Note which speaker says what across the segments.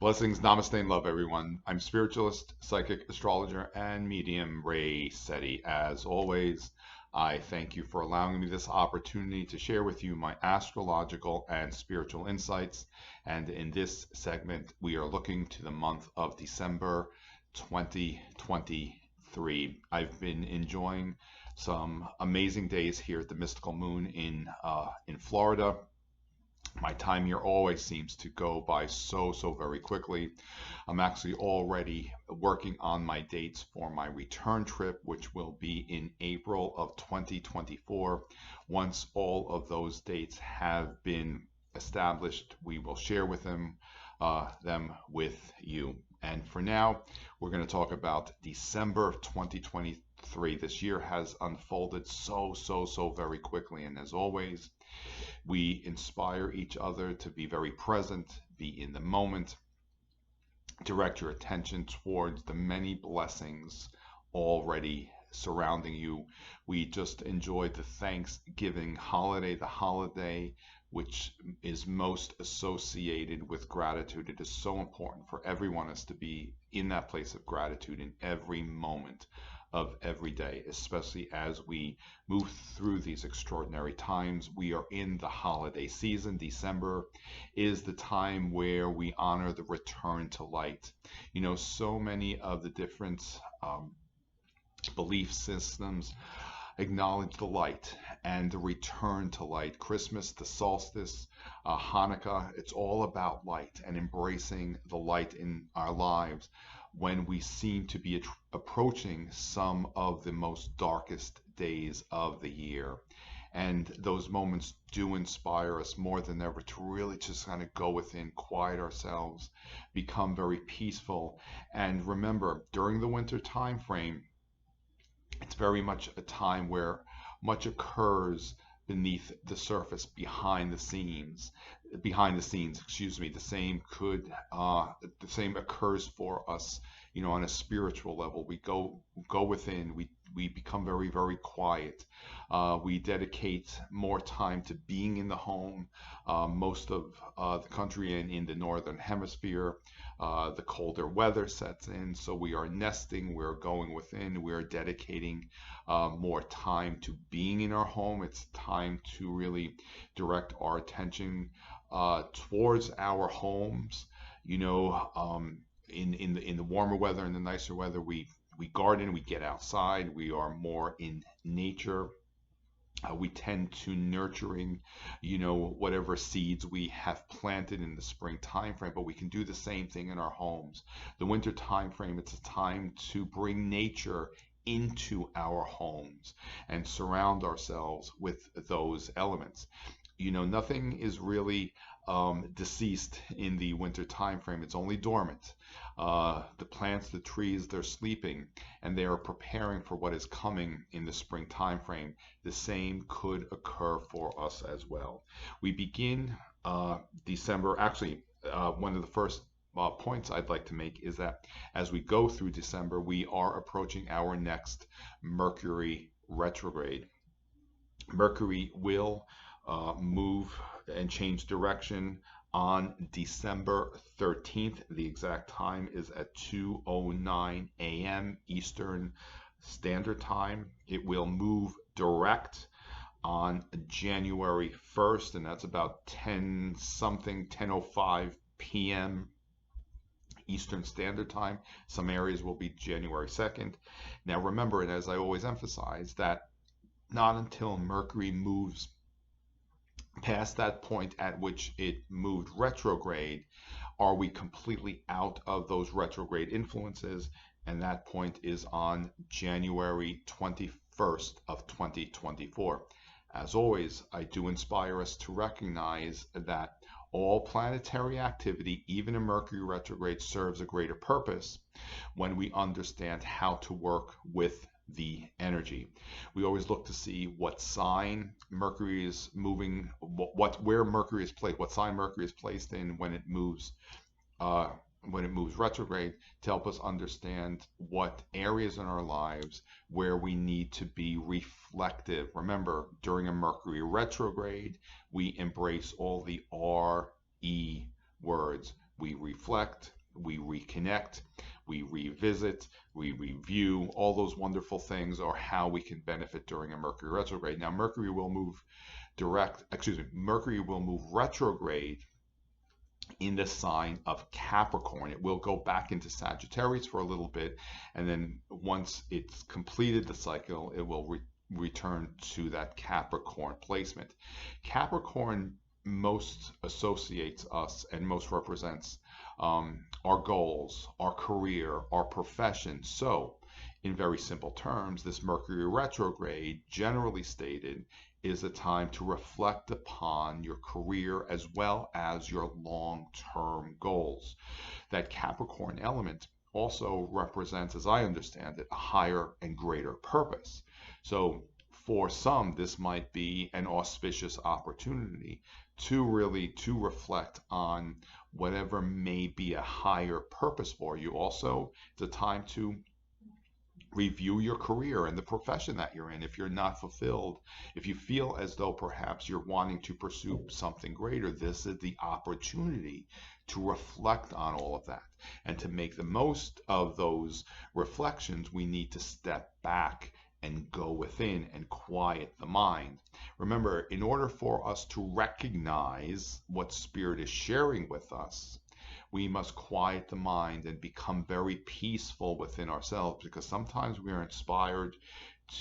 Speaker 1: Blessings, namaste, and love, everyone. I'm spiritualist, psychic, astrologer, and medium Ray Sette. As always, I thank you for allowing me this opportunity to share with you my astrological and spiritual insights. And in this segment, we are looking to the month of December 2023. I've been enjoying some amazing days here at the Mystical Moon in Florida. My time here always seems to go by so very quickly. I'm actually already working on my dates for my return trip, which will be in April of 2024. Once all of those dates have been established, we will share with them with you. And for now, we're going to talk about December 2023. This year has unfolded so very quickly, and as always, we inspire each other to be very present, be in the moment, direct your attention towards the many blessings already surrounding you. We just enjoyed the Thanksgiving holiday, the holiday which is most associated with gratitude. It is so important for everyone us to be in that place of gratitude in every moment of every day, especially as we move through these extraordinary times. We are in the holiday season. December is the time where we honor the return to light. You know, so many of the different belief systems acknowledge the light and the return to light. Christmas, the solstice, Hanukkah, it's all about light and embracing the light in our lives when we seem to be approaching some of the most darkest days of the year. And those moments do inspire us more than ever to really just kind of go within, quiet ourselves, become very peaceful. And remember, during the winter time frame, it's very much a time where much occurs beneath the surface, behind the scenes. The same occurs for us, you know, on a spiritual level. We go within, we become very quiet. We dedicate more time to being in the home. Most of the country in the northern hemisphere, the colder weather sets in, so we are nesting, we're going within, we're dedicating more time to being in our home. It's time to really direct our attention towards our homes. You know, in the warmer weather and the nicer weather, we garden, we get outside, we are more in nature. We tend to nurturing, you know, whatever seeds we have planted in the spring time frame, but we can do the same thing in our homes. The winter time frame, it's a time to bring nature into our homes and surround ourselves with those elements. You know, nothing is really deceased in the winter time frame. It's only dormant. The plants, the trees, they're sleeping and they are preparing for what is coming in the spring time frame. The same could occur for us as well. We begin December. Actually, one of the first points I'd like to make is that as we go through December, we are approaching our next Mercury retrograde. Mercury will move and change direction on December 13th. The exact time is at 2:09 a.m. Eastern Standard Time. It will move direct on January 1st, and that's about 10:05 p.m. Eastern Standard Time. Some areas will be January 2nd. Now remember, and as I always emphasize, that not until Mercury moves past that point at which it moved retrograde are we completely out of those retrograde influences, and that point is on January 21st of 2024. As always, I do inspire us to recognize that all planetary activity, even a Mercury retrograde, serves a greater purpose when we understand how to work with the energy. We always look to see what sign Mercury is moving, where Mercury is placed, what sign Mercury is placed in when it moves retrograde, to help us understand what areas in our lives where we need to be reflective. Remember, during a Mercury retrograde, we embrace all the RE words. we reflect, we reconnect, we revisit, we review. All those wonderful things are how we can benefit during a Mercury retrograde. Now, Mercury will move Mercury will move retrograde in the sign of Capricorn. It will go back into Sagittarius for a little bit, and then once it's completed the cycle, it will return to that Capricorn placement. Capricorn most associates us and most represents our goals, our career, our profession. So, in very simple terms, this Mercury retrograde, generally stated, is a time to reflect upon your career as well as your long-term goals. That Capricorn element also represents, as I understand it, a higher and greater purpose. So for some, this might be an auspicious opportunity to reflect on whatever may be a higher purpose for you. Also, it's a time to review your career and the profession that you're in. If you're not fulfilled, if you feel as though perhaps you're wanting to pursue something greater, this is the opportunity to reflect on all of that. And to make the most of those reflections, we need to step back and go within and quiet the mind. Remember, in order for us to recognize what Spirit is sharing with us, we must quiet the mind and become very peaceful within ourselves, because sometimes we are inspired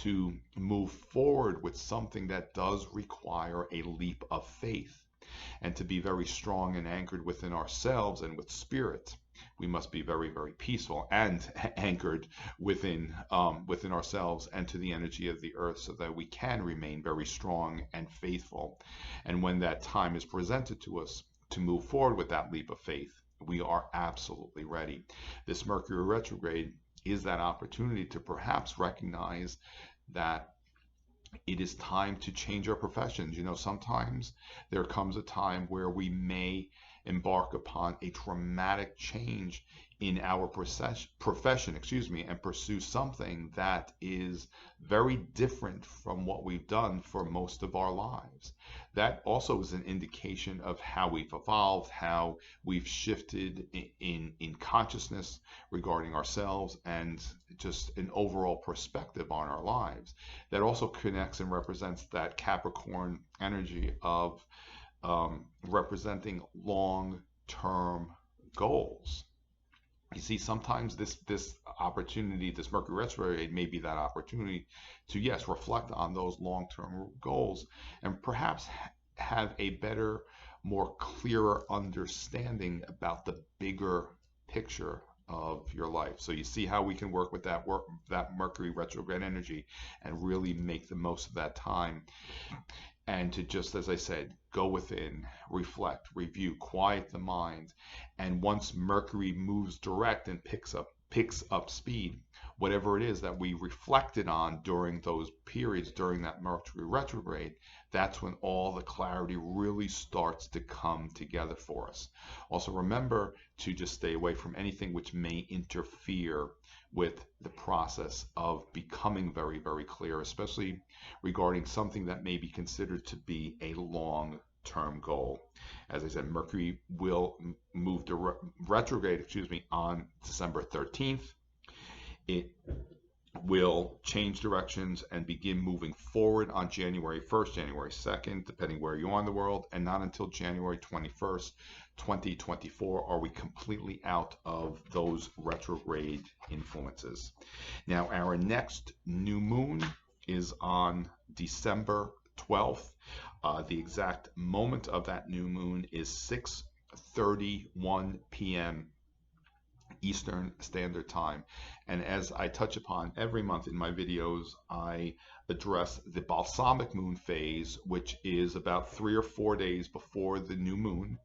Speaker 1: to move forward with something that does require a leap of faith. And to be very strong and anchored within ourselves and with Spirit, we must be very, very peaceful and anchored within ourselves and to the energy of the earth, so that we can remain very strong and faithful. And when that time is presented to us to move forward with that leap of faith, we are absolutely ready. This Mercury retrograde is that opportunity to perhaps recognize that it is time to change our professions. You know, sometimes there comes a time where we may embark upon a dramatic change in our profession, and pursue something that is very different from what we've done for most of our lives. That also is an indication of how we've evolved, how we've shifted in consciousness regarding ourselves, and just an overall perspective on our lives. That also connects and represents that Capricorn energy of representing long-term goals. You see, sometimes this opportunity, this Mercury retrograde, may be that opportunity to, yes, reflect on those long-term goals and perhaps have a better, more clearer understanding about the bigger picture of your life. So you see how we can work with that Mercury retrograde energy and really make the most of that time. And to, just as I said, go within, reflect, review, quiet the mind. And once Mercury moves direct and picks up speed, whatever it is that we reflected on during those periods, during that Mercury retrograde, that's when all the clarity really starts to come together for us. Also, remember to just stay away from anything which may interfere with the process of becoming very, very clear, especially regarding something that may be considered to be a long-term goal. As I said, Mercury will move to retrograde, on December 13th. It will change directions and begin moving forward on January 1st, January 2nd, depending where you are in the world, and not until January 21st, 2024 are we completely out of those retrograde influences. Now, our next new moon is on December 12th. The exact moment of that new moon is 6:31 p.m. Eastern Standard Time. And as I touch upon every month in my videos, I address the balsamic moon phase, which is about 3 or 4 days before the new moon,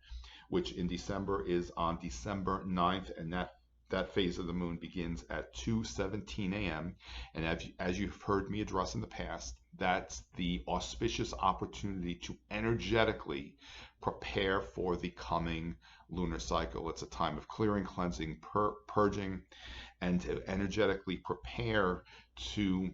Speaker 1: which in December is on December 9th, and that phase of the moon begins at 2:17 a.m. And as you've heard me address in the past, that's the auspicious opportunity to energetically prepare for the coming lunar cycle. It's a time of clearing, cleansing, purging, and to energetically prepare to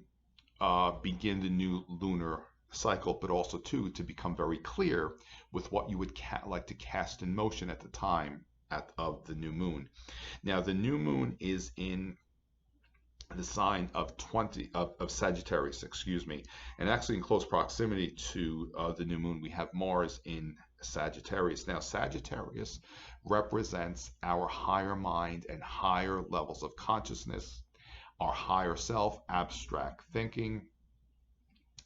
Speaker 1: begin the new lunar cycle, but also to become very clear with what you would like to cast in motion at the time of the new moon. Now, the new moon is in the sign of Sagittarius, excuse me, and actually in close proximity to the new moon, we have Mars in Sagittarius. Now, Sagittarius represents our higher mind and higher levels of consciousness, our higher self, abstract thinking.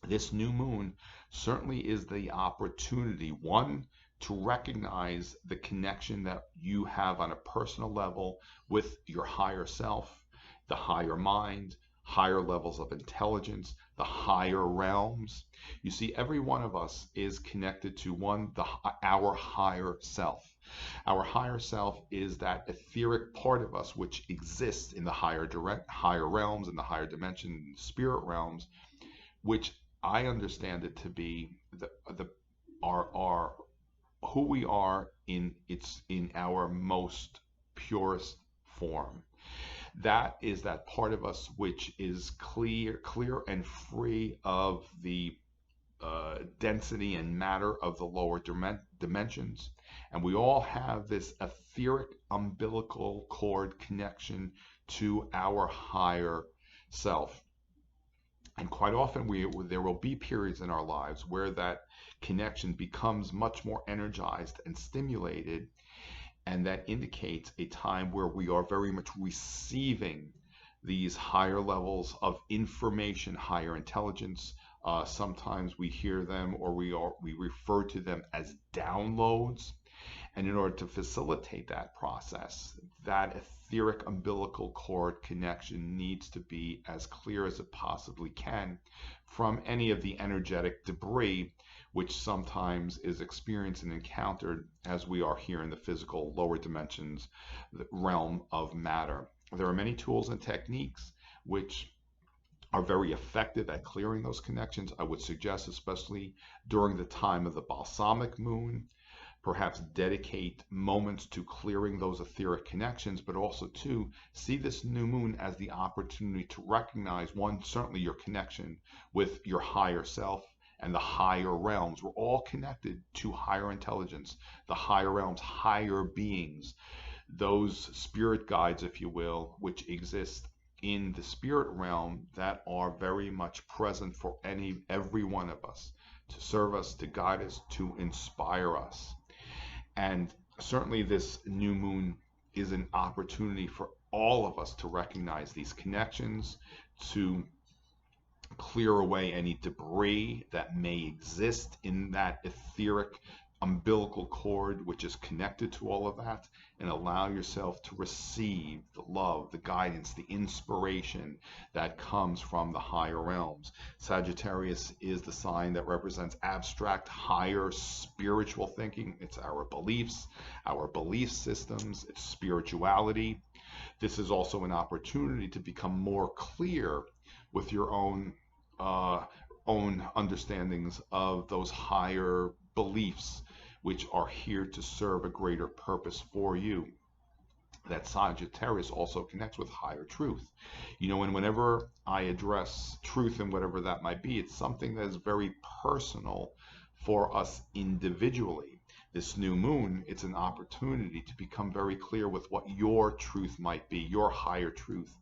Speaker 1: This new moon certainly is the opportunity, one, to recognize the connection that you have on a personal level with your higher self, the higher mind, higher levels of intelligence, the higher realms. You see, every one of us is connected to our higher self. Our higher self is that etheric part of us which exists in the higher realms, in the higher dimension, spirit realms, which I understand it to be our who we are in our most purest form. That is that part of us which is clear and free of the density and matter of the lower dimensions. And we all have this etheric umbilical cord connection to our higher self. And quite often there will be periods in our lives where that connection becomes much more energized and stimulated, and that indicates a time where we are very much receiving these higher levels of information, higher intelligence. Sometimes we hear them, or we refer to them as downloads. And in order to facilitate that process, that etheric umbilical cord connection needs to be as clear as it possibly can from any of the energetic debris which sometimes is experienced and encountered as we are here in the physical lower dimensions, the realm of matter. There are many tools and techniques which are very effective at clearing those connections. I would suggest, especially during the time of the balsamic moon, perhaps dedicate moments to clearing those etheric connections, but also to see this new moon as the opportunity to recognize, one, certainly your connection with your higher self and the higher realms. We're all connected to higher intelligence, the higher realms, higher beings, those spirit guides, if you will, which exist in the spirit realm that are very much present for every one of us, to serve us, to guide us, to inspire us. And certainly this new moon is an opportunity for all of us to recognize these connections, to clear away any debris that may exist in that etheric umbilical cord which is connected to all of that, and allow yourself to receive the love, the guidance, the inspiration that comes from the higher realms. Sagittarius is the sign that represents abstract, higher spiritual thinking. It's our beliefs, our belief systems, it's spirituality. This is also an opportunity to become more clear with your own understandings of those higher beliefs which are here to serve a greater purpose for you. That Sagittarius also connects with higher truth. You know, and whenever I address truth and whatever that might be, it's something that is very personal for us individually. This new moon, it's an opportunity to become very clear with what your truth might be, your higher truth,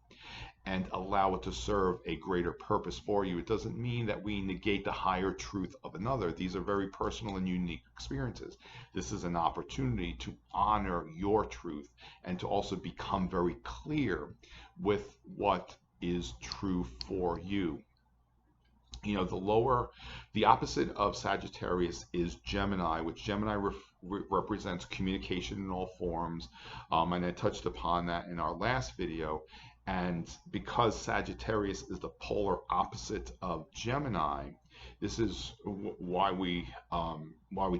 Speaker 1: and allow it to serve a greater purpose for you. It doesn't mean that we negate the higher truth of another. These are very personal and unique experiences. This is an opportunity to honor your truth and to also become very clear with what is true for you. You know, the opposite of Sagittarius is Gemini, which Gemini represents communication in all forms. And I touched upon that in our last video. And because Sagittarius is the polar opposite of Gemini, this is why we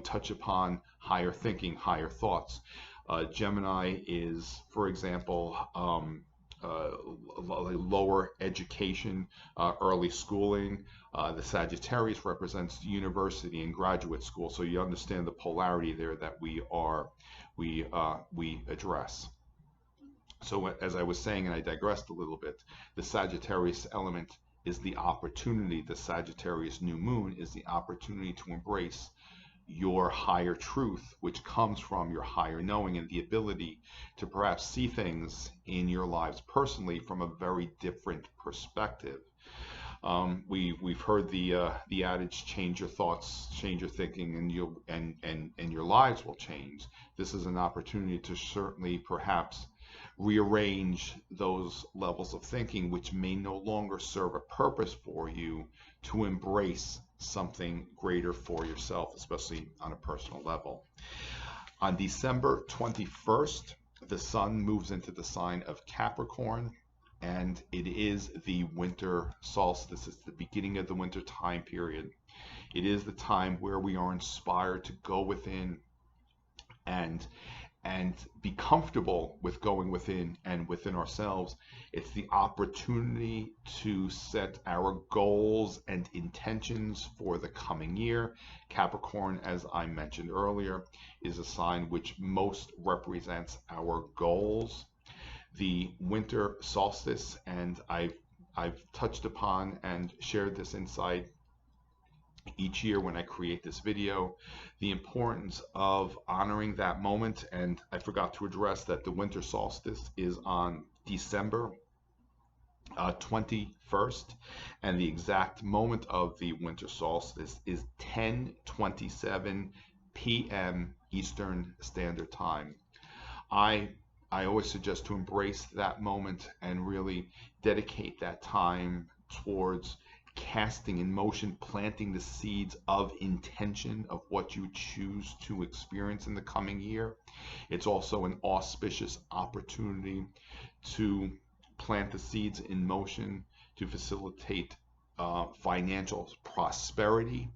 Speaker 1: touch upon higher thinking, higher thoughts. Gemini is, for example, lower education, early schooling. The Sagittarius represents university and graduate school. So you understand the polarity there that we address. So as I was saying, and I digressed a little bit, the Sagittarius element is the opportunity. The Sagittarius new moon is the opportunity to embrace your higher truth, which comes from your higher knowing and the ability to perhaps see things in your lives personally from a very different perspective. We've heard the adage, change your thoughts, change your thinking, and your lives will change. This is an opportunity to certainly perhaps rearrange those levels of thinking which may no longer serve a purpose for you, to embrace something greater for yourself, especially on a personal level. On December 21st, the sun moves into the sign of Capricorn, and it is the winter solstice. It's the beginning of the winter time period. It is the time where we are inspired to go within and be comfortable with going within and within ourselves. It's the opportunity to set our goals and intentions for the coming year. Capricorn, as I mentioned earlier, is a sign which most represents our goals. The winter solstice, and I've touched upon and shared this insight each year when I create this video, the importance of honoring that moment. And I forgot to address that the winter solstice is on December 21st, and the exact moment of the winter solstice is 10:27 p.m. Eastern Standard Time. I always suggest to embrace that moment and really dedicate that time towards casting in motion, planting the seeds of intention of what you choose to experience in the coming year. It's also an auspicious opportunity to plant the seeds in motion to facilitate financial prosperity.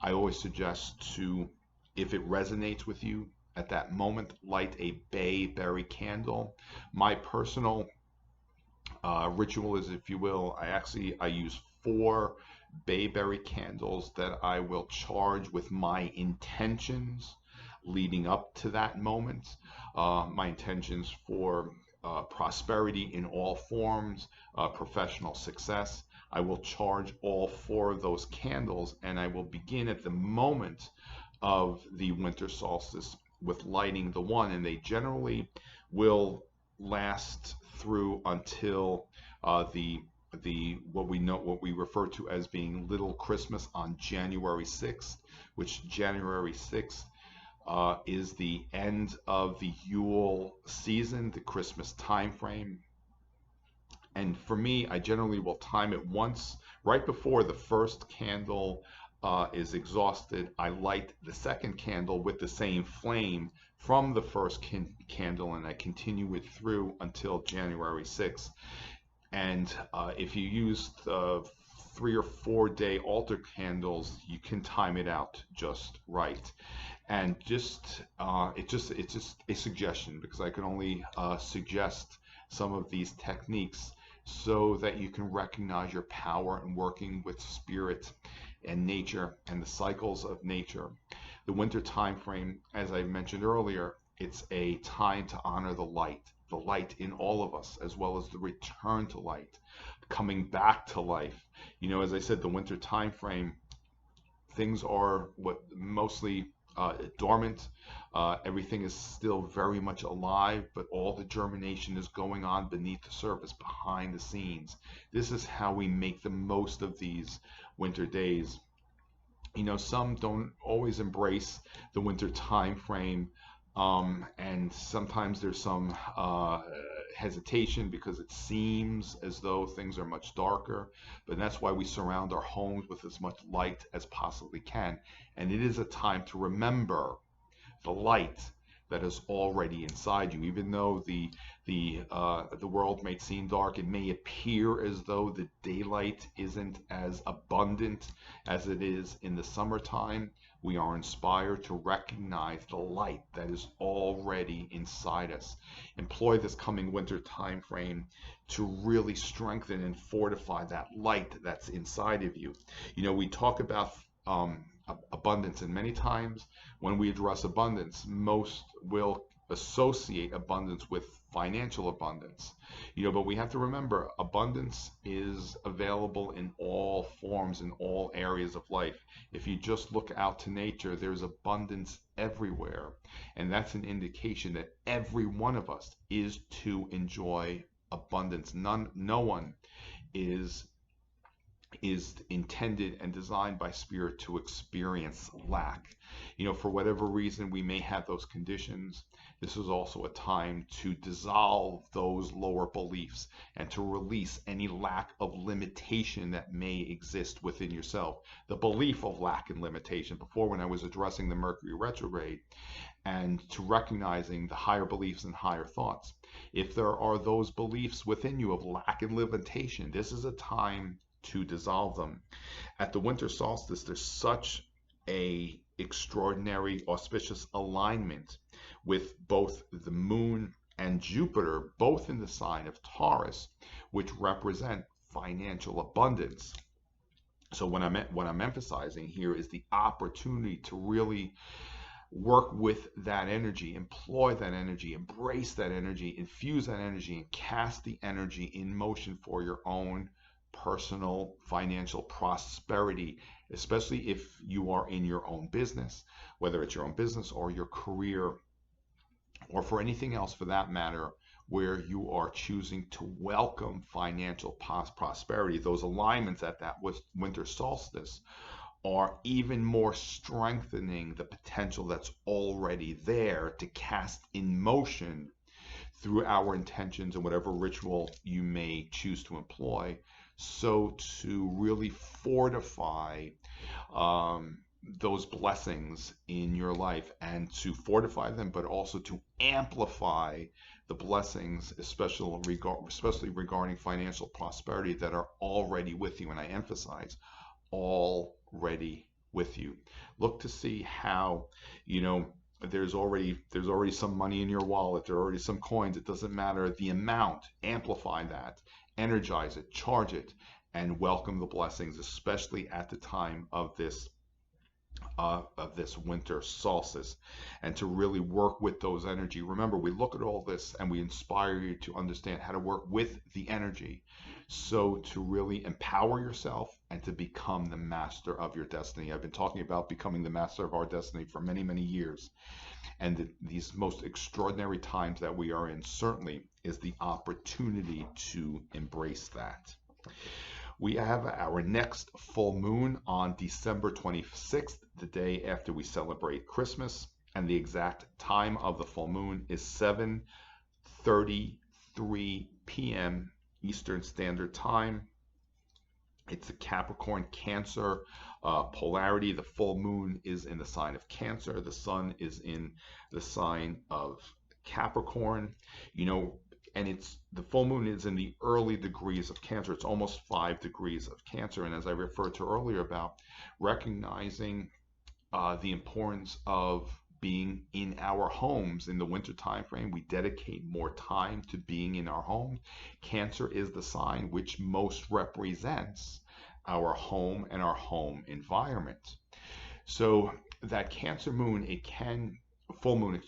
Speaker 1: I always suggest to, if it resonates with you at that moment, light a bayberry candle. My personal ritual is, if you will, I use 4 bayberry candles that I will charge with my intentions leading up to that moment. My intentions for prosperity in all forms, professional success. I will charge all 4 of those candles, and I will begin at the moment of the winter solstice with lighting the one, and they generally will last through until what we refer to as being Little Christmas on January 6th, which January 6th is the end of the Yule season, the Christmas time frame. And for me, I generally will time it once right before the first candle is exhausted. I light the second candle with the same flame from the first candle, and I continue it through until January 6th. And if you use 3 or 4 day altar candles, you can time it out just right. And it's just a suggestion, because I can only suggest some of these techniques so that you can recognize your power in working with spirit and nature and the cycles of nature. The winter time frame, as I mentioned earlier, it's a time to honor the light in all of us, as well as the return to light, coming back to life. You know, as I said, the winter time frame, things are mostly dormant. Everything is still very much alive, but all the germination is going on beneath the surface, behind the scenes. This is how we make the most of these winter days. You know, some don't always embrace the winter time frame, and sometimes there's some hesitation because it seems as though things are much darker, but that's why we surround our homes with as much light as possibly can. And it is a time to remember the light that is already inside you. Even though the world may seem dark, it may appear as though the daylight isn't as abundant as it is in the summertime. We are inspired to recognize the light that is already inside us. Employ this coming winter time frame to really strengthen and fortify that light that's inside of you. You know, we talk about abundance, and many times when we address abundance, most will associate abundance with financial abundance. But we have to remember abundance is available in all forms, in all areas of life. If you just look out to nature, there's abundance everywhere. And that's an indication that every one of us is to enjoy abundance. No one is intended and designed by spirit to experience lack. For whatever reason we may have those conditions, this is also a time to dissolve those lower beliefs and to release any lack of limitation that may exist within yourself. The belief of lack and limitation. Before, when I was addressing the Mercury retrograde, and to recognizing the higher beliefs and higher thoughts. If there are those beliefs within you of lack and limitation, this is a time to dissolve them. At the winter solstice, there's such a extraordinary auspicious alignment with both the moon and Jupiter, both in the sign of Taurus, which represent financial abundance. So what I'm emphasizing here is the opportunity to really work with that energy, employ that energy, embrace that energy, infuse that energy, and cast the energy in motion for your own personal financial prosperity, especially if you are in your own business, whether it's your own business or your career, or for anything else for that matter, where you are choosing to welcome financial prosperity. Those alignments at that winter solstice are even more strengthening the potential that's already there to cast in motion through our intentions and whatever ritual you may choose to employ, so to really fortify those blessings in your life, and to fortify them, but also to amplify the blessings, especially regarding financial prosperity, that are already with you. And I emphasize, already with you. Look to see how, there's already some money in your wallet, there are already some coins. It doesn't matter the amount. Amplify that, energize it, charge it, and welcome the blessings, especially at the time of this winter solstice, and to really work with those energy. Remember, we look at all this and we inspire you to understand how to work with the energy, so to really empower yourself and to become the master of your destiny. I've been talking about becoming the master of our destiny for many, many years, and these most extraordinary times that we are in certainly is the opportunity to embrace that. We have our next full moon on December 26th, the day after we celebrate Christmas, and the exact time of the full moon is 7:33 p.m. Eastern Standard Time. It's a Capricorn Cancer polarity. The full moon is in the sign of Cancer. The sun is in the sign of Capricorn. And the full moon is in the early degrees of Cancer. It's almost 5 degrees of Cancer. And as I referred to earlier about recognizing the importance of being in our homes in the winter time frame, we dedicate more time to being in our home. Cancer is the sign which most represents our home and our home environment. So that Cancer moon, full moon,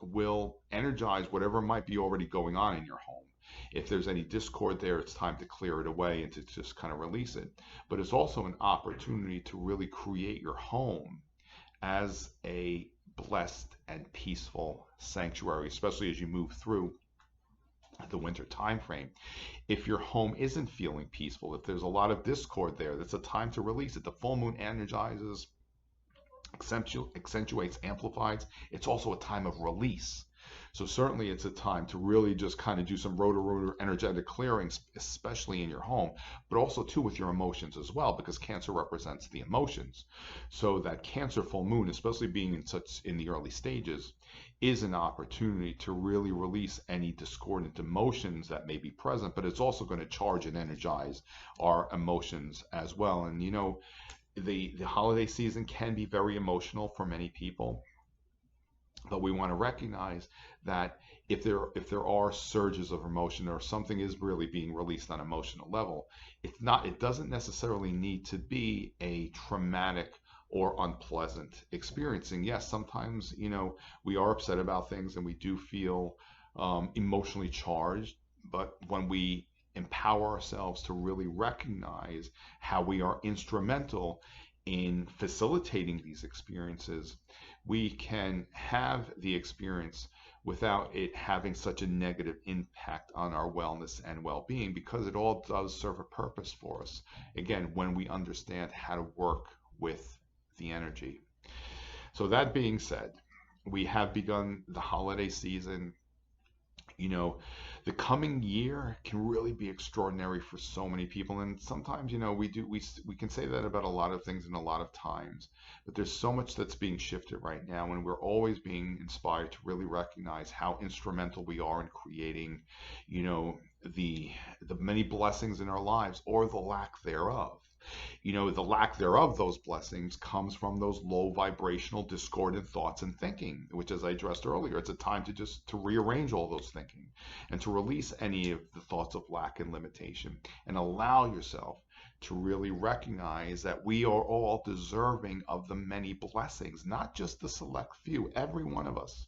Speaker 1: will energize whatever might be already going on in your home. If there's any discord there, it's time to clear it away and to just kind of release it. But it's also an opportunity to really create your home as a blessed and peaceful sanctuary, especially as you move through the winter time frame. If your home isn't feeling peaceful, if there's a lot of discord there, that's a time to release it. The full moon energizes, accentuates, amplifies. It's also a time of release. So certainly it's a time to really just kind of do some rotor energetic clearings, especially in your home, but also too with your emotions as well, because Cancer represents the emotions. So that Cancer full moon, especially being in the early stages, is an opportunity to really release any discordant emotions that may be present, but it's also going to charge and energize our emotions as well. And the holiday season can be very emotional for many people, but we want to recognize that if there are surges of emotion, or something is really being released on an emotional level, it doesn't necessarily need to be a traumatic or unpleasant experiencing. Yes, sometimes, we are upset about things and we do feel emotionally charged, but when we empower ourselves to really recognize how we are instrumental in facilitating these experiences, we can have the experience without it having such a negative impact on our wellness and well-being, because it all does serve a purpose for us. Again, when we understand how to work with the energy. So that being said, we have begun the holiday season. The coming year can really be extraordinary for so many people, and sometimes, we can say that about a lot of things and a lot of times, but there's so much that's being shifted right now, and we're always being inspired to really recognize how instrumental we are in creating, the many blessings in our lives, or the lack thereof. The lack thereof, those blessings, comes from those low vibrational discordant thoughts and thinking, which, as I addressed earlier, it's a time to rearrange all those thinking and to release any of the thoughts of lack and limitation, and allow yourself to really recognize that we are all deserving of the many blessings, not just the select few. Every one of us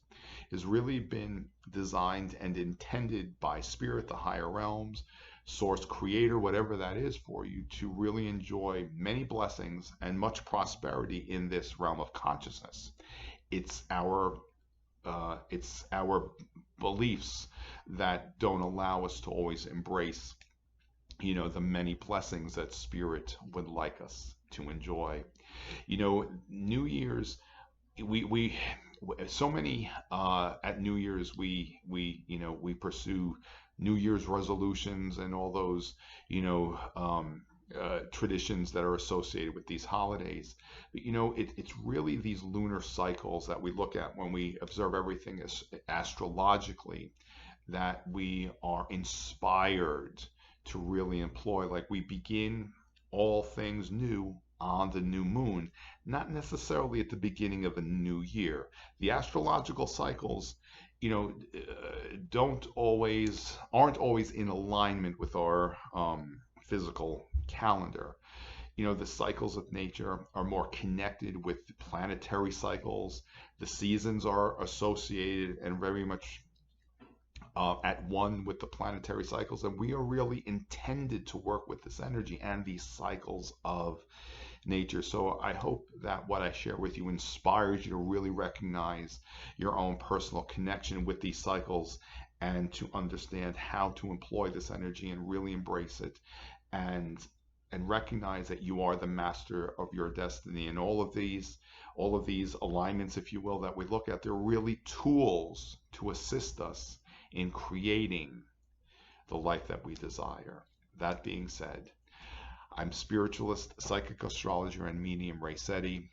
Speaker 1: has really been designed and intended by Spirit, the higher realms, Source, Creator, whatever that is for you, to really enjoy many blessings and much prosperity in this realm of consciousness. It's our beliefs that don't allow us to always embrace, the many blessings that Spirit would like us to enjoy. New Year's, we so many at New Year's we pursue New Year's resolutions and all those traditions that are associated with these holidays. But it's really these lunar cycles that we look at when we observe everything as astrologically, that we are inspired to really employ. Like, we begin all things new on the new moon, not necessarily at the beginning of a new year. The astrological cycles, aren't always in alignment with our physical calendar. The cycles of nature are more connected with the planetary cycles. The seasons are associated and very much at one with the planetary cycles, and we are really intended to work with this energy and these cycles of nature. So I hope that what I share with you inspires you to really recognize your own personal connection with these cycles, and to understand how to employ this energy and really embrace it, and recognize that you are the master of your destiny. And all of these alignments, if you will, that we look at, they're really tools to assist us in creating the life that we desire. That being said, I'm spiritualist, psychic astrologer, and medium Sette.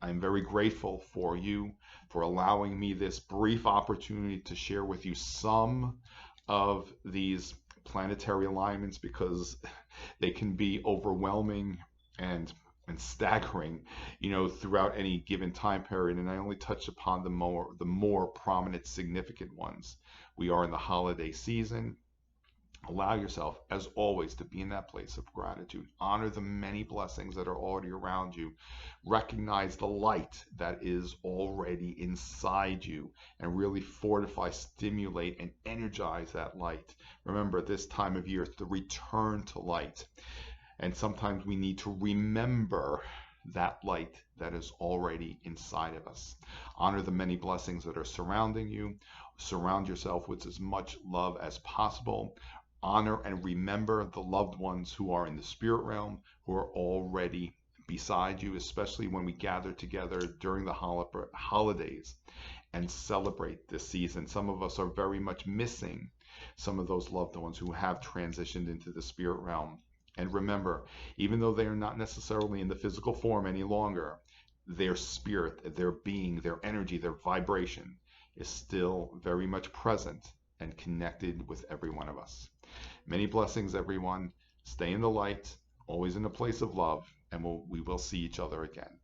Speaker 1: I'm very grateful for you for allowing me this brief opportunity to share with you some of these planetary alignments, because they can be overwhelming and staggering, throughout any given time period. And I only touch upon the more prominent, significant ones. We are in the holiday season. Allow yourself, as always, to be in that place of gratitude. Honor the many blessings that are already around you. Recognize the light that is already inside you, and really fortify, stimulate, and energize that light. Remember, this time of year, it's the return to light. And sometimes we need to remember that light that is already inside of us. Honor the many blessings that are surrounding you. Surround yourself with as much love as possible. Honor and remember the loved ones who are in the spirit realm, who are already beside you, especially when we gather together during the holidays and celebrate this season. Some of us are very much missing some of those loved ones who have transitioned into the spirit realm. And remember, even though they are not necessarily in the physical form any longer, their spirit, their being, their energy, their vibration is still very much present and connected with every one of us. Many blessings, everyone. Stay in the light, always in a place of love, and we will see each other again.